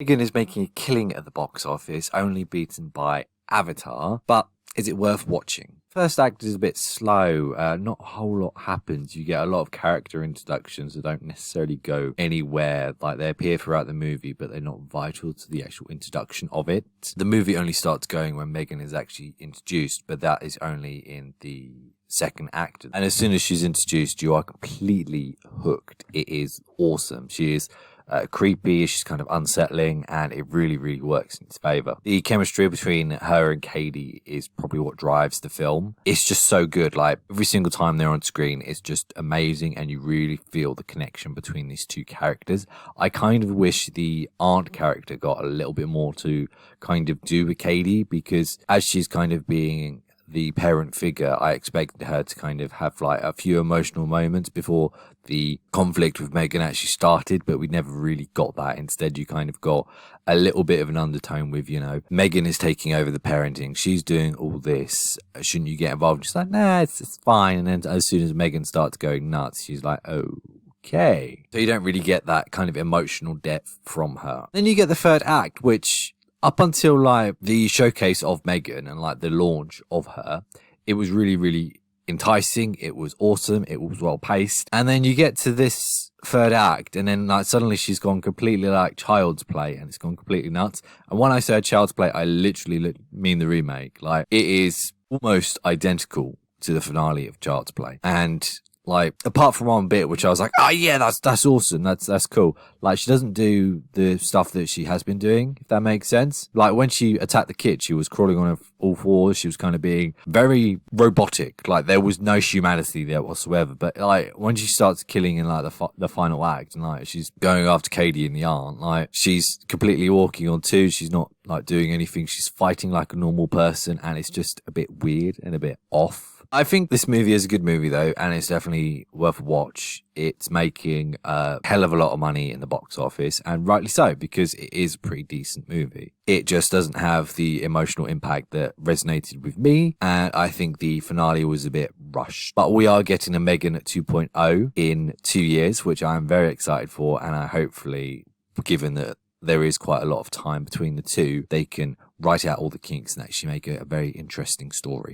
M3gan is making a killing at the box office, only beaten by Avatar, but is it worth watching? First act is a bit slow, not a whole lot happens. You get a lot of character introductions that don't necessarily go anywhere, like they appear throughout the movie, but they're not vital to the actual introduction of it. The movie only starts going when Megan is actually introduced, but that is only in the second act. And as soon as she's introduced, you are completely hooked. It is awesome. She is creepy, she's kind of unsettling, and it really works in its favor. The chemistry between her and Katie is probably what drives the film. It's just so good. Like, every single time they're on screen, it's just amazing, and you really feel the connection between these two characters. I kind of wish the aunt character got a little bit more to kind of do with Katie, because as she's kind of being the parent figure, I expected her to kind of have like a few emotional moments before the conflict with Megan actually started, but we never really got that. Instead, you kind of got a little bit of an undertone with, you know, Megan is taking over the parenting, she's doing all this, shouldn't you get involved? She's like, nah, it's fine. And then as soon as Megan starts going nuts, she's like, oh, okay. So you don't really get that kind of emotional depth from her. Then you get the third act, which up until like the showcase of Megan and like the launch of her, it was really enticing. It was awesome. It was well paced. And then you get to this third act, and then like suddenly she's gone completely like Child's Play, and it's gone completely nuts. And when I say Child's Play, I literally mean the remake. Like, it is almost identical to the finale of Child's Play. And like, apart from one bit, which I was like, oh yeah, that's awesome. That's cool. Like, she doesn't do the stuff that she has been doing, if that makes sense. Like, when she attacked the kid, she was crawling on her all fours. She was kind of being very robotic. Like, there was no humanity there whatsoever. But like, when she starts killing in like the final act, and like she's going after Katie and the aunt, like she's completely walking on two. She's not like doing anything. She's fighting like a normal person, and it's just a bit weird and a bit off. I think this movie is a good movie though, and it's definitely worth a watch. It's making a hell of a lot of money in the box office, and rightly so, because it is a pretty decent movie. It just doesn't have the emotional impact that resonated with me, and I think the finale was a bit rushed. But we are getting a Megan at 2.0 in 2 years, which I'm very excited for, and I hopefully, given that there is quite a lot of time between the two, they can write out all the kinks and actually make it a very interesting story.